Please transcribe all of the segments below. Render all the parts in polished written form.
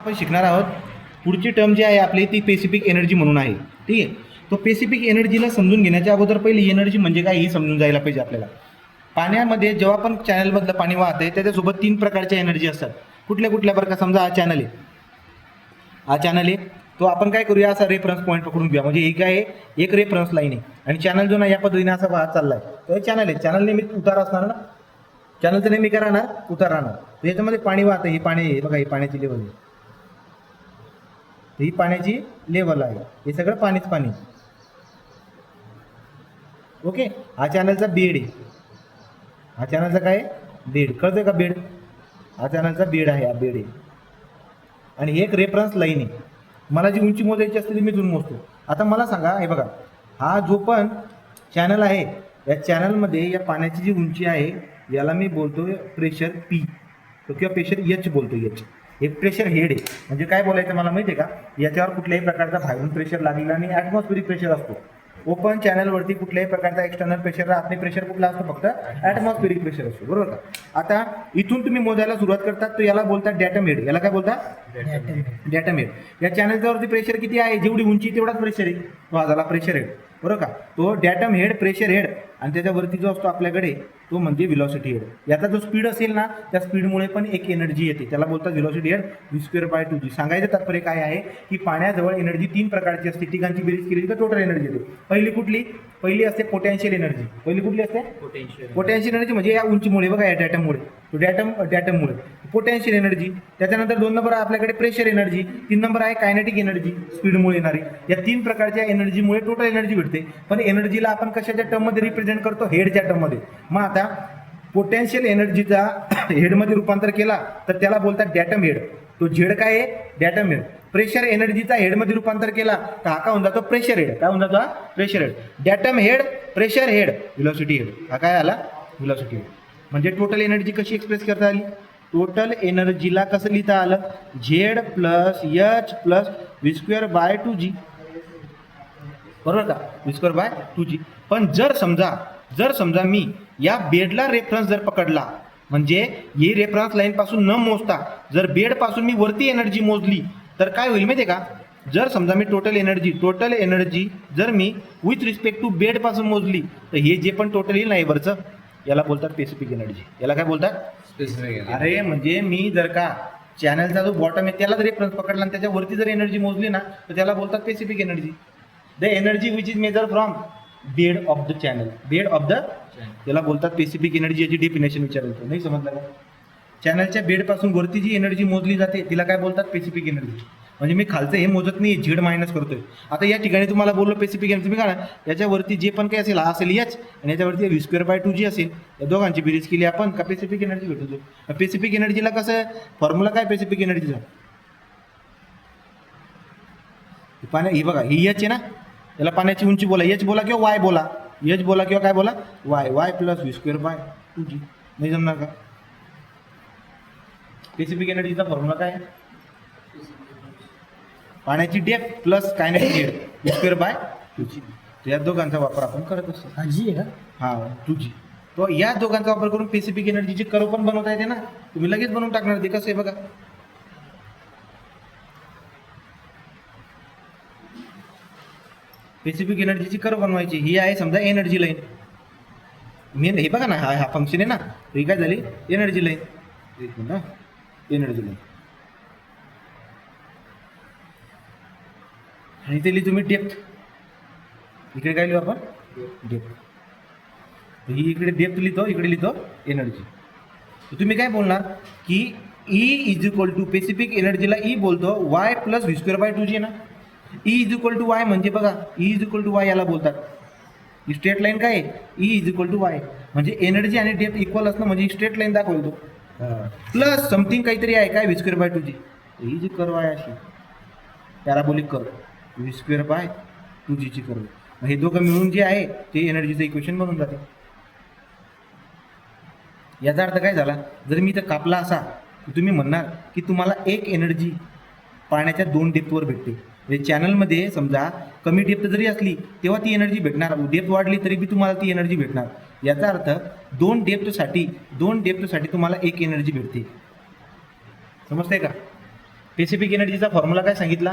आपण शिकणार आहोत. पुढची टर्म जी आहे आपली ती स्पेसिफिक एनर्जी म्हणून आहे. ठीक आहे. तो स्पेसिफिक एनर्जीला समजून घेण्याच्या अगोदर पहिली एनर्जी म्हणजे काय ही समजून जायला पाहिजे आपल्याला. पाण्यामध्ये जेव्हा पण चॅनलमधलं पाणी वाहते त्याच्यासोबत 3 प्रकारच्या एनर्जी असतात. कुठल्या कुठल्या बरं का. समजा हा चॅनल आहे, हा चॅनल आहे, तो आपण काय करूया असा रेफरन्स पॉईंट पकडून घेऊया. म्हणजे ही काय आहे, एक रेफरन्स लाईन आहे आणि चॅनल जो ना या पद्धतीने असा वाहत चाललाय. तर हे चॅनल आहे, चॅनल नेहमी उतार असणार ना, चॅनलचं नेहमी काय राहणार, उतार राहणार. तर याच्यामध्ये पाणी वाहतं, ही पाणी आहे बघा, ही पाण्याची लेवल आहे, ही पाण्याची लेवल आहे, हे सगळं पाणीच पाणी. ओके. हा चॅनलचा बेड आहे, हा चॅनलचा काय बेड, कळतंय का बेड, हा चॅनलचा बेड आहे, हा बेड आहे. आणि हे एक रेफरन्स लाईन आहे. मला जी उंची मोजायची असते ती मी इथून मोजतो. आता मला सांगा, हे बघा, हा जो पण चॅनल आहे या चॅनलमध्ये या पाण्याची जी उंची आहे याला मी बोलतो प्रेशर पी किंवा प्रेशर एच बोलतो. एच हे प्रेशर हेड आहे. म्हणजे काय बोलायचं मला माहिती आहे का, याच्यावर कुठल्याही प्रकारचा बाहेरून प्रेशर लागलेला आणि ॲटमॉस्फेरिक प्रेशर असतो. ओपन चॅनलवरती कुठल्याही प्रकारचा एक्सटर्नल प्रेशर राहत नाही. प्रेशर कुठला असतो, फक्त ॲटमॉस्फेरिक प्रेशर असतो, बरोबर का. आता इथून तुम्ही मोजायला सुरुवात करतात तर याला बोलतात डॅटम हेड. याला काय बोलतात, डॅटम हेड. या चॅनलच्यावरती प्रेशर किती आहे, जेवढी उंची तेवढाच प्रेशर आहे, तो हा झाला प्रेशर हेड, बरोबर का. तो डॅटम हेड, प्रेशर हेड, आणि त्याच्यावरती जो असतो आपल्याकडे तो म्हणजे व्हेलॉसिटी हेड. याचा जो स्पीड असेल ना त्या स्पीडमुळे पण एक एनर्जी येते, त्याला बोलतात व्हेलॉसिटी हेड, v²/2g. सांगायचं तात्पर्य काय आहे की पाण्याजवळ एनर्जी 3 प्रकारची असते. तिघांची बेरीज केली तर टोटल एनर्जी येते. पहिली कुठली, पहिली असते पोटेन्शियल एनर्जी. पहिली कुठली असते, पोटेन्शियल एनर्जी. म्हणजे या उंचीमुळे बघा, या डॅटममुळे, तो डॅटममुळे पोटेन्शियल एनर्जी. त्याच्यानंतर 2 नंबर आहे आपल्याकडे प्रेशर एनर्जी. 3 नंबर आहे कायनेटिक एनर्जी, स्पीडमुळे येणारी. या 3 प्रकारच्या एनर्जीमुळे टोटल एनर्जी भेटते. पण एनर्जीला आपण कशाच्या टर्ममध्ये रिप्रेझेंट करतो, हेडच्या टर्ममध्ये. मग आता पोटेन्शियल एनर्जीचा हेडमध्ये रूपांतर केला तर त्याला बोलतात डॅटम हेड. तो झेड काय आहे, डॅटम हेड. प्रेशर एनर्जीचा हेडमध्ये रूपांतर केला तर हा काय होऊन जातो, प्रेशर हेड. काय होऊन जातो, हा pressure head. Datum head, pressure head, velocity head. हा काय आला, व्हेलॉसिटी हेड. म्हणजे टोटल एनर्जी कशी एक्सप्रेस करता आली, टोटल एनर्जीला कसं लिहिता आलं, Z plus H plus v²/2g, बरोबर का, v²/2g. पण जर समजा मी या बेडला रेफरन्स जर पकडला, म्हणजे ही रेफरन्स लाईन पासून न मोजता जर बेड पासून मी वरती एनर्जी मोजली तर काय होईल माहिती आहे का. जर समजा मी टोटल एनर्जी जर मी विथ रिस्पेक्ट टू बेड पासून मोजली तर हे जे पण टोटल येईल ना, हे वरचं, याला बोलतात स्पेसिफिक एनर्जी. याला काय बोलतात, स्पेसिफिक. अरे म्हणजे मी जर का चॅनलचा जो बॉटम आहे त्याला जर रेफरन्स पकडला आणि त्याच्यावरती जर एनर्जी मोजली ना तर त्याला बोलतात specific energy. The energy which is measure from bed of the channel, bed of the, याला बोलतात स्पेसिफिक एनर्जी. याची डेफिनेशन विचारतो, नाही समजलं का. चॅनलच्या बेडपासून वरती जी एनर्जी मोजली जाते तिला काय बोलतात, स्पेसिफिक एनर्जी. म्हणजे मी खालचं हे मोजत नाही, झेड मायनस करतोय. आता या ठिकाणी तुम्हाला बोललो स्पेसिफिक एनर्जी, तुम्ही का याच्यावरती जे पण काही असेल, हा असेल एच आणि याच्यावरती v²/2g असेल. या दोघांची बेरीज केली आपण का स्पेसिफिक एनर्जी भेटतो. स्पेसिफिक एनर्जीला कसं फॉर्म्युला काय स्पेसिफिक एनर्जीचा, ही बघा, ही एच आहे ना, याला पाण्याची उंची बोला, एच बोला किंवा वाय बोला, एच बोला किंवा काय बोला, वाय प्लस v²/2g. नाही जमणार का. स्पेसिफिक एनर्जीचा फॉर्म्युला काय आहे, पाण्याची depth plus kinetic head, v²/2g. या दोघांचा वापर आपण करत असतो. हा जी आहे का, हा 2g. तो या दोघांचा वापर करून स्पेसिफिक एनर्जीची कर्व पण बनवता येते ना. तुम्ही लगेच बनवून टाकणार ते. कसं आहे बघा, स्पेसिफिक एनर्जीची कर्व बनवायची. ही आहे समजा एनर्जी लाईन. मेन हे बघा ना, हा फंक्शन आहे ना, ही काय झाली, एनर्जी लाईन. एक मिनिट, एनर्जी लाईन. आणि ते लिहितो मी डेप्थ. इकडे काय लिहू आपण, डेप्थ. ही इकडे डेप्थ लिहितो, इकडे लिहितो एनर्जी. तुम्ही काय बोलणार की E is equal to, specific एनर्जीला E बोलतो वाय प्लस v²/2g ना. E is equal to Y म्हणजे बघा, E is equal to y याला बोलतात. ही स्ट्रेट लाईन काय आहे, E is equal to Y. म्हणजे एनर्जी आणि डेप्थ इक्वल असणं म्हणजे स्ट्रेट लाईन दाखवतो. प्लस समथिंग काहीतरी आहे काय, v²/2g. ही जी कर्व आहे अशी पॅराबोलिक कर्व, v²/2g ची कर्व. हे दोघं मिळून जे आहे ते एनर्जीचं इक्वेशन बनून जाते. याचा अर्थ काय झाला, जर मी तर कापला असा तुम्ही म्हणणार की तुम्हाला एक एनर्जी पाण्याच्या 2 डेप्थवर भेटते. म्हणजे चॅनलमध्ये समजा कमी डेप्थ जरी असली तेव्हा ती एनर्जी भेटणार, डेप्थ वाढली तरी बी तुम्हाला ती एनर्जी भेटणार. याचा अर्थ 2 डेप्थसाठी तुम्हाला एक एनर्जी भेटते. समजतंय का. स्पेसिफिक एनर्जीचा फॉर्म्युला काय सांगितला?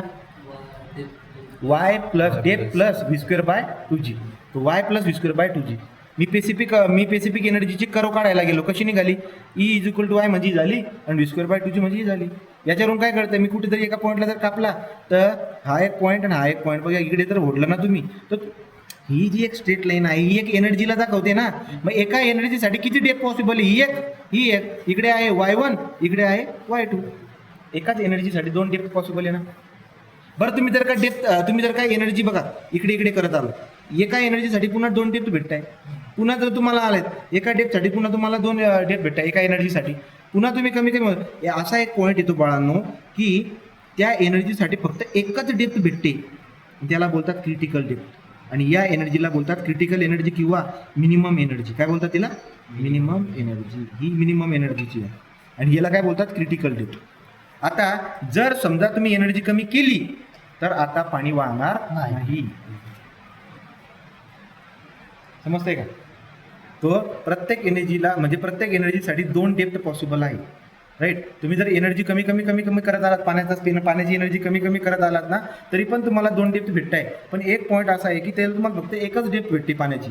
Y plus depth plus V square by 2g. तो Y plus V square by 2g. मी स्पेसिफिक एनर्जीची कर्व काढायला गेलो, कशी निघाली? E is equal to Y म्हणजे ही झाली आणि व्ही स्क्वेअर बाय 2g म्हणजे ही झाली. याच्यावरून काय कळतं, मी कुठेतरी एका पॉईंटला जर कापला तर हा एक पॉईंट आणि हा एक पॉईंट, बघा इकडे जर ओढलं ना तुम्ही, तर ही जी एक स्ट्रेट लाईन आहे ही एक एनर्जीला दाखवते ना. मग एका एनर्जीसाठी किती डेप्थ पॉसिबल आहे? ही एक इकडे आहे y1, इकडे आहे y2. एकाच एनर्जीसाठी 2 डेप्थ पॉसिबल आहे ना. बरं तुम्ही जर का एनर्जी बघा इकडे इकडे करत आलो, एका एनर्जीसाठी पुन्हा 2 डेप्थ भेटत आहे. पुन्हा जर तुम्हाला आलेत एका डेप्थसाठी पुन्हा तुम्हाला 2 डेप्थ भेटत आहे एका एनर्जीसाठी. पुन्हा तुम्ही कमी असा एक पॉईंट येतो बाळांनो की त्या एनर्जीसाठी फक्त एकच डेप्थ भेटते, त्याला बोलतात क्रिटिकल डेप्थ. आणि या एनर्जीला बोलतात क्रिटिकल एनर्जी किंवा मिनिमम एनर्जी. काय बोलतात तिला? Minimum energy. ही मिनिमम एनर्जीची आहे आणि याला काय बोलतात? Critical depth. आता जर समजा तुम्ही एनर्जी कमी केली तर आता पाणी वाहणार नाही. समजतंय का? तो प्रत्येक एनर्जीसाठी 2 डेप्थ पॉसिबल आहे, राईट. तुम्ही जर एनर्जी कमी करत आलात, पाण्याची एनर्जी कमी करत आलात ना, तरी पण तुम्हाला 2 डेप्थ भेटत आहे. पण एक पॉईंट असा आहे की त्याला तुम्हाला फक्त एकच डेप्थ भेटते पाण्याची.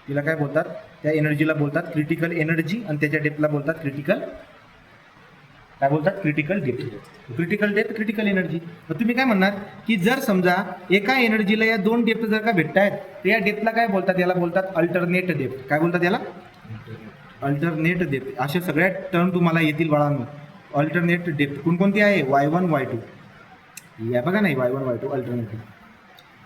तिला काय बोलतात? त्या एनर्जीला बोलतात क्रिटिकल एनर्जी आणि त्याच्या डेप्थला बोलतात क्रिटिकल डेप्थ. Critical energy. मग तुम्ही काय म्हणणार की जर समजा एका एनर्जीला या 2 डेप्थ जर का भेटत आहेत तर या डेप्थला काय बोलतात? याला बोलतात अल्टरनेट डेप्थ. काय बोलतात याला? Alternate depth. अशा सगळ्या टर्म तुम्हाला येतील बाळांनो. अल्टरनेट डेप्थ कोणकोणती आहे? y1 y2. या बघा नाही y1 y2 अल्टरनेट.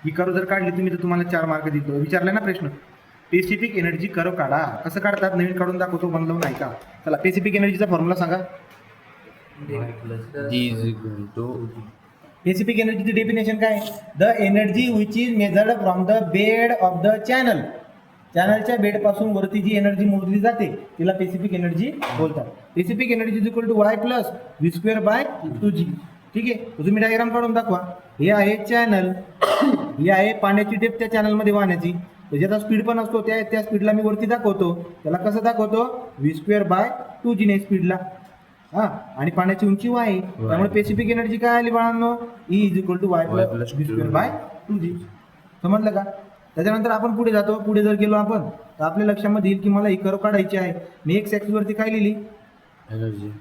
ही कर्व जर काढली तुम्ही तर तुम्हाला 4 मार्क देतो. विचारला ना प्रश्न, स्पेसिफिक एनर्जी कर्व काढा. कसं काढतात? नवीन काढून दाखवतो, बनवून नाही का? चला स्पेसिफिक एनर्जीचा फॉर्म्युला सांगा. स्पेसिफिक एनर्जीची डेफिनेशन काय? The energy which is measured from the bed of the channel. चॅनलच्या बेडपासून वरती जी एनर्जी मोजली जाते तिला स्पेसिफिक एनर्जी बोलतात. Specific energy is equal to Y plus V square by 2g. ठीक आहे, तुम्ही डायग्राम काढून दाखवा. हे आहे चॅनल, ही आहे पाण्याची डेप्थ त्या चॅनलमध्ये वाहण्याची. त्याचा स्पीड पण असतो, त्या स्पीडला मी वरती दाखवतो. त्याला कसं दाखवतो? व्ही स्क्वेअर बाय 2g ने स्पीडला. हा, आणि पाण्याची उंची वाय. त्यामुळे स्पेसिफिक एनर्जी काय आली बाळांनो? E is equal to Y plus V square by 2g. समजलं का? त्याच्यानंतर आपण पुढे जातो. पुढे जर गेलो आपण तर आपल्या लक्षामध्ये येईल की मला ही कर्व काढायची आहे. मी एक्स ॲक्सिस वरती काय लिहिली?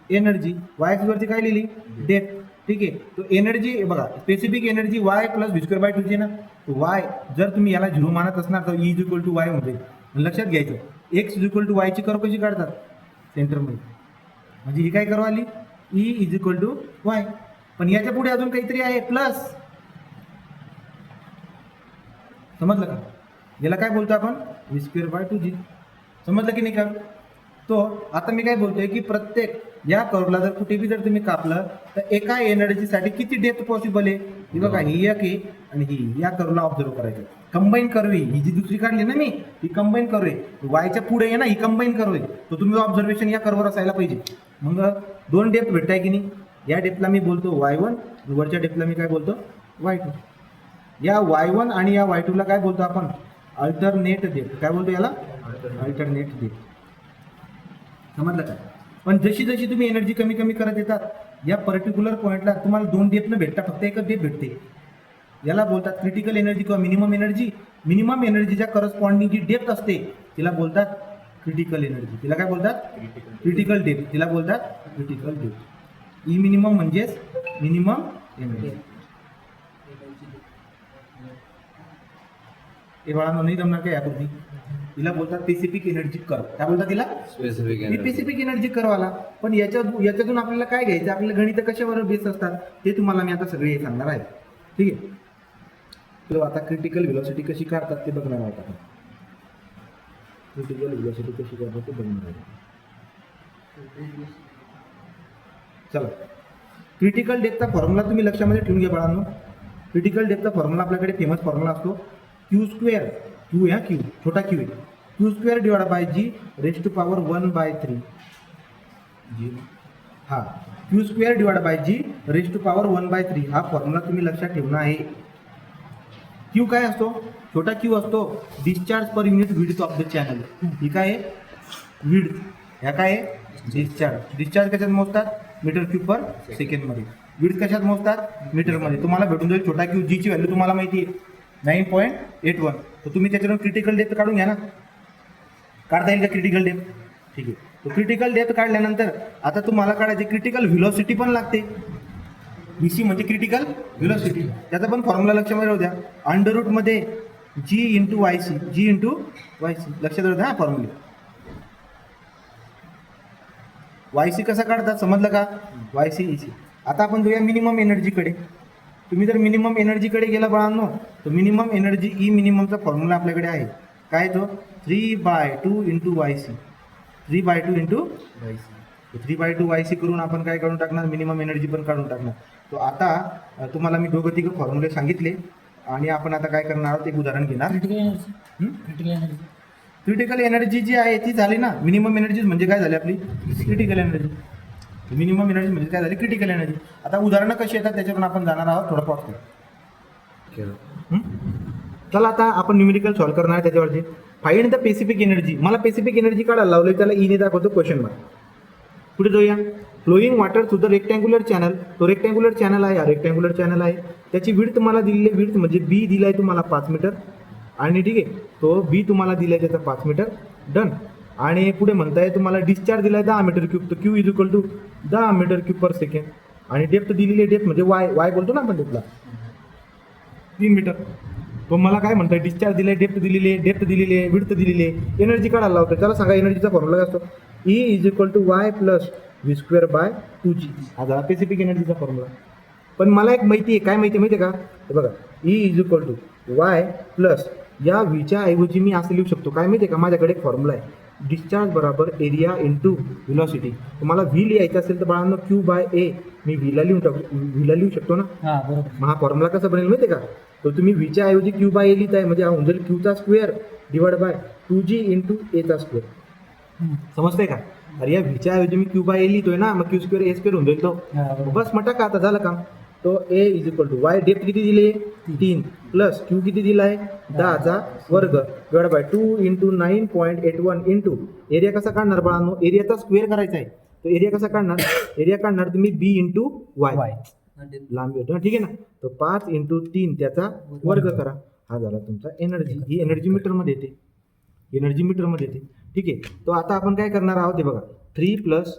एनर्जी. वाय ॲक्सिस वरती काय लिहिली? डेप्थ. ठीक आहे, तो एनर्जी बघा, specific energy Y plus V square by 2g ना. वाय जर तुम्ही याला 0 मानत असणार तर E is equal to y होते. लक्षात घ्यायचं एक्स इज इक्वल टू वायची कर्व कशी काढतात? सेंटरमध्ये. म्हणजे ही काय कर्व आली? E is equal to y. पण याच्या पुढे अजून काहीतरी आहे प्लस. समजलं का? याला काय बोलतो आपण? V square by 2g. समजलं की नाही का? तो आता मी काय बोलतोय की प्रत्येक या कर्वला जर कुठेही जर तुम्ही कापलं तर एका एनर्जीसाठी किती डेप्थ पॉसिबल आहे? ही बघा, ही एक आहे आणि ही या कर्वला ऑब्झर्व करायचं. कंबाईन कर्व आहे ही जी दुसरी काढली ना मी, ही कंबाईन कर्व आहे. वायच्या पुढे आहे ना, ही कंबाईन कर्व आहे. तर तुम्ही ऑब्झर्वेशन या कर्ववर असायला पाहिजे. मग 2 डेप्थ भेटताय की नाही? या डेप्थला मी बोलतो y1, वरच्या डेप्थला मी काय बोलतो? y2. या y1 आणि या y2 ला काय बोलतो आपण? Alternate depth. काय बोलतो याला? Alternate depth. समजलं का? पण जशी जशी तुम्ही एनर्जी कमी करत येतात या पर्टिक्युलर पॉईंटला तुम्हाला 2 डेप्थ न भेटता फक्त एकच डेप्थ भेटते. याला बोलतात क्रिटिकल एनर्जी किंवा मिनिमम एनर्जी. मिनिमम एनर्जीच्या करस्पॉन्डिंग जी डेप्थ असते तिला बोलतात क्रिटिकल एनर्जी. तिला काय बोलतात? Critical depth. तिला बोलतात क्रिटिकल डेप्थ. ई मिनिमम म्हणजेच मिनिमम एनर्जी. हे बाळांनो नाही जमणार काय यापूर्वी? तिला बोलतात स्पेसिफिक एनर्जी कर्व. काय बोलतात तिला? स्पेसिफिक एनर्जी कर्व आला. पण याच्यातून आपल्याला काय घ्यायचं? आपल्याला गणित कशावर बेस असतात ते तुम्हाला मी आता सगळे सांगणार आहे. ठीक आहे, तर आता क्रिटिकल व्हेलॉसिटी कशी काढतात ते बघणार आहोत आपण. क्रिटिकल व्हेलॉसिटी कशी काढतात ते बघणार आहोत. चला, क्रिटिकल डेप्थचा फॉर्म्युला तुम्ही लक्षामध्ये ठेवून घ्या बाळांनो. क्रिटिकल डेप्थचा फॉर्म्युला आपल्याकडे फेमस फॉर्म्युला असतो क्यू स्क्वेअर. क्यू या क्यू छोटा क्यू आहे. Q square divide by G raise to power 1/3 G. हा, Q square divide by G raise to power 1/3 हा फॉर्म्युला तुम्ही लक्षात ठेवणं आहे. क्यू काय असतो? छोटा क्यू असतो discharge per unit width of the channel. ही काय आहे? विड्थ. ह्या काय आहे? डिस्चार्ज. डिस्चार्ज कशात मोजतात? मीटर क्यूब पर सेकंडमध्ये. विड्थ कशात मोजतात? मीटरमध्ये. तुम्हाला भेटून जाईल छोटा क्यू, जीची व्हॅल्यू तुम्हाला माहिती आहे 9.81. तर तुम्ही त्याच्यावरून क्रिटिकल डेप्थ काढून घ्या ना. काढता येईल का क्रिटिकल डेप्थ? ठीक आहे. तो क्रिटिकल डेप्थ काढल्यानंतर आता तुम्हाला काढायची क्रिटिकल व्हेलॉसिटी पण लागते. VC म्हणजे क्रिटिकल व्हेलॉसिटी. त्याचा पण फॉर्म्युला लक्षामध्ये राहू द्या. अंडर रूटमध्ये G into YC, G into YC लक्षात राहू द्या हा फॉर्म्युला. YC कसा काढतात समजलं का? YC EC. आता आपण जाऊया मिनिमम एनर्जीकडे. तुम्ही जर मिनिमम एनर्जीकडे गेला बाळांनो, तर मिनिमम एनर्जी ई मिनिममचा फॉर्म्युला आपल्याकडे आहे. काय तो? 3/2 into YC. 3/2 into YC. 3/2 YC करून आपण काय काढून टाकणार? मिनिमम एनर्जी पण काढून टाकणार. तो आता तुम्हाला मी दोघं तिघं फॉर्म्युले सांगितले आणि आपण आता काय करणार आहोत? एक उदाहरण घेणार. क्रिटिकल एनर्जी जी आहे ती झाली ना. मिनिमम एनर्जी म्हणजे काय झाली आपली? Critical energy. मिनिमम एनर्जी म्हणजे काय झाली? Critical energy. आता उदाहरणं कशी येतात त्याच्यावरून आपण जाणार आहोत. थोडं पॉज करू. चला आता आपण न्यूमेरिकल सॉल्व्ह करणार आहे त्याच्यावरती. Find the specific energy. मला स्पेसिफिक एनर्जी काढायला लावली, त्याला ईने दाखवतो क्वेश्चन मार्क. पुढे जाऊया. Flowing water through the rectangular channel. तो रेक्टँग्युलर चॅनल आहे, हा रेक्टँग्युलर चॅनल आहे. त्याची विड्थ मला दिलेली आहे. विड्थ म्हणजे बी दिलाय तुम्हाला 5 मीटर आणि ठीक आहे, तो बी तुम्हाला दिलाय त्याचा 5 मीटर. डन. आणि पुढे म्हणताय तुम्हाला डिस्चार्ज दिलाय 10 मीटर क्यूब. तर Q is equal to 10 meter cube per second. आणि डेप्थ दिलेली आहे, डेप्थ म्हणजे वाय बोलतो ना आपण डेप्थला, 3 मीटर. तो मला काय म्हणताय? डिस्चार्ज दिलाय, डेप्थ दिलेली आहे, विड्थ दिलेली आहे, एनर्जी काढायला लावतो. त्याला सांगा एनर्जीचा फॉर्म्युला काय असतो? E is equal to Y plus v²/2g. हा झाला स्पेसिफिक एनर्जीचा फॉर्म्युला. पण मला एक माहिती आहे. काय माहिती आहे का? हे बघा, E is equal to Y plus या व्हीच्या ऐवजी मी असं लिहू शकतो. काय माहिती आहे का? माझ्याकडे एक फॉर्म्युला आहे. डिस्चार्ज बरोबर एरिया इंटू व्हेलॉसिटी. तुम्हाला व्ही लिहायचं असेल तर बाळांनो Q/A मी व्हीला लिहू शकतो ना. मग हा फॉर्म्युला कसा बनेल माहिती आहे का? तर तुम्ही व्हीच्या ऐवजी Q/A लिहिताय म्हणजे हा होऊन जाईल Q² / 2g इंटू A². समजतंय का? अरे या व्हीच्या ऐवजी मी Q/A लिहितोय ना, मग Q² A² होऊन जाईल तो. बस मटा का आता झालं काम. तो A is equal to Y, depth किती दिली? 3 प्लस Q किती दिलाय? 10चा वर्ग / 2 इंटू 9.81 इंटू एरिया कसा काढणार बाळांनो? एरियाचा स्क्वेअर करायचा आहे. तो एरिया कसा काढणार? एरिया काढणार तुम्ही B इंटू वाय. लांबी होतो ना, ठीक आहे ना. तो 5 इंटू 3 त्याचा वर्ग करा. हा झाला तुमचा एनर्जी. ही एनर्जी मीटरमध्ये येते. एनर्जी मीटरमध्ये येते. ठीक आहे. तो आता आपण काय करणार आहोत ते बघा. 3 प्लस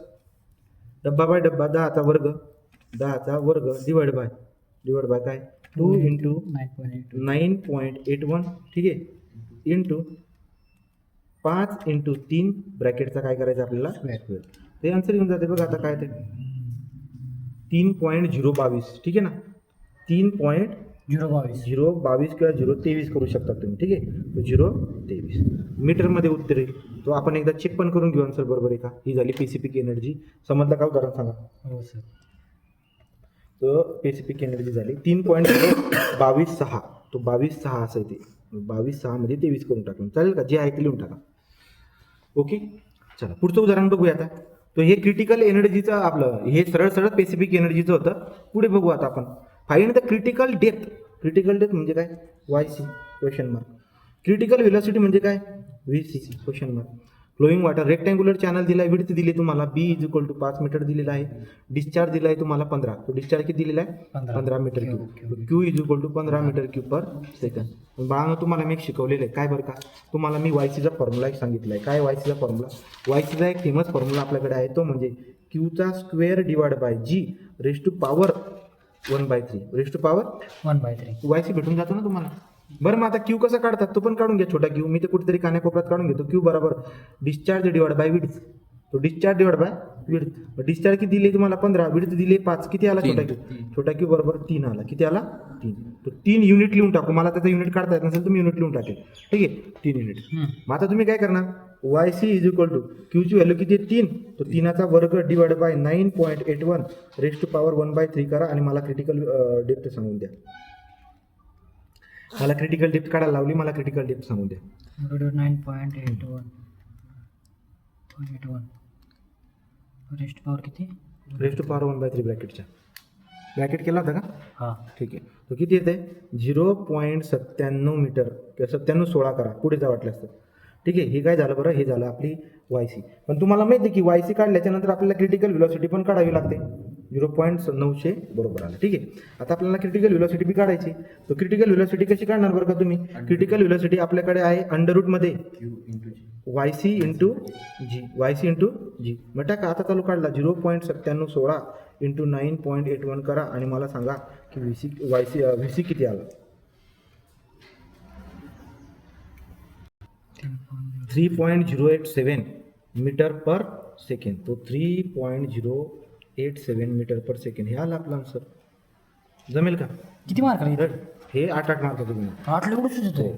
डब्बा बाय डब्बा 10चा वर्ग डिवाइड बाय काय? 2 इंटू 9.81 ठीक आहे, इंटू 5 इंटू 3 ब्रॅकेटचा काय करायचं आपल्याला? स्क्वेअर. ते आन्सर येऊन जाते बघा. आता काय ते 3.022 ठीक आहे ना. 3.022 किंवा 023 करू शकता तुम्ही. ठीक आहे. 023 मीटरमध्ये उत्तर येईल. तो आपण एकदा चेक पण करून घेऊ आन्सर बरोबर आहे का. ही झाली स्पेसिफिक एनर्जी. समजलं का? उदाहरण सांगा. हो सर. तो स्पेसिफिक एनर्जी झाली 3.026. तो 22.6 असं येते. 22.6 मध्ये 23 करून टाकून चालेल का? जे आहे ते लिहून टाका. ओके. चला पुढचं उदाहरण बघूया आता. तो हे क्रिटिकल एनर्जीचं आपलं हे सरळ स्पेसिफिक एनर्जीचं होतं. पुढे बघू आता आपण. Find the critical depth. Critical depth म्हणजे काय? YC question mark. Critical velocity म्हणजे काय? VC question mark. Flowing water rectangular channel दिलाय, विड्थ दिली तुम्हाला B is equal to 5 meter दिलेला आहे. डिस्चार्ज दिलाय तुम्हाला 15. तो डिस्चार्ज किती दिलेला आहे? 15 meter cube. Q is equal to 15 meter cube per second. बाळांनो तुम्हाला मी एक शिकवलेलं आहे. काय बरं का? तुम्हाला मी YCचा फॉर्म्युला एक सांगितला आहे. काय YCचा फॉर्म्युला? YCचा एक फेमस फॉर्म्युला आपल्याकडे आहे. तो म्हणजे Q² divide by G raise to power 1/3. Raise to power 1/3. YC भेटून जातो ना तुम्हाला. बरं मग आता Q कसा काढतात तो पण काढून घ्या. छोटा Q मी ते कुठेतरी कान्याकोपऱ्यात काढून घेतो. Q बरोबर डिस्चार्ज डिवाइड बाय विड्थ. तो discharge divide by width. Discharge किती दिले तुम्हाला? 15. विड्थ दिले 5. किती आला छोटा Q? छोटा Q बरोबर 3 आला. किती आला? 3. तो 3 युनिट लिहून टाकू. मला त्याचा युनिट काढता येत नसेल तुम्ही युनिट लिहून टाकेल. ठीक आहे. 3 युनिट. मग आता तुम्ही काय करणार? YC is equal to Q ची व्हॅल्यू किती आहे? 3. तो 3चा वर्ग divide by 9.81 raise to power 1/3 करा आणि मला क्रिटिकल डेप्थ सांगून द्या. मला क्रिटिकल डेप्थ काढायला लावली. मला क्रिटिकल डेप्थ सांगून द्या. 9.81 रेस्ट पॉवर किती? रेज टू पॉवर 1/3 ब्रॅकेटच्या. ब्रॅकेट केला होता का? हां. ठीक आहे. तो किती येते? 0.97 मीटर किंवा 97.16 करा. पुढे जा वाटलं असतं. ठीक आहे. हे काय झालं बरं, हे झालं आपली वाय सी. पण तुम्हाला माहिती आहे की वाय सी काढल्याच्यानंतर आपल्याला क्रिटिकल व्हेलॉसिटी पण काढावी लागते. 0.900 बरोबर आलं. ठीक आहे. आता आपल्याला क्रिटिकल व्हेलॉसिटी बी काढायची. तर क्रिटिकल व्हेलॉसिटी कशी काढणार बरं का तुम्ही? क्रिटिकल व्हेलॉसिटी आपल्याकडे आहे अंडररूटमध्ये वाय सी इंटू जी, वाय सी इंटू जी. मग टाका, आता चालू काढला 0.9716 इंटू 9.81 करा आणि मला सांगा की व्ही सी किती आला. 3.087 मीटर पर सेकंड. तो 3.087 मीटर पर सेकंड हे आलं आपलं आन्सर. जमेल का? किती मार्क आले? हे 8 मार्क तुम्ही. 8 एवढंच होतं.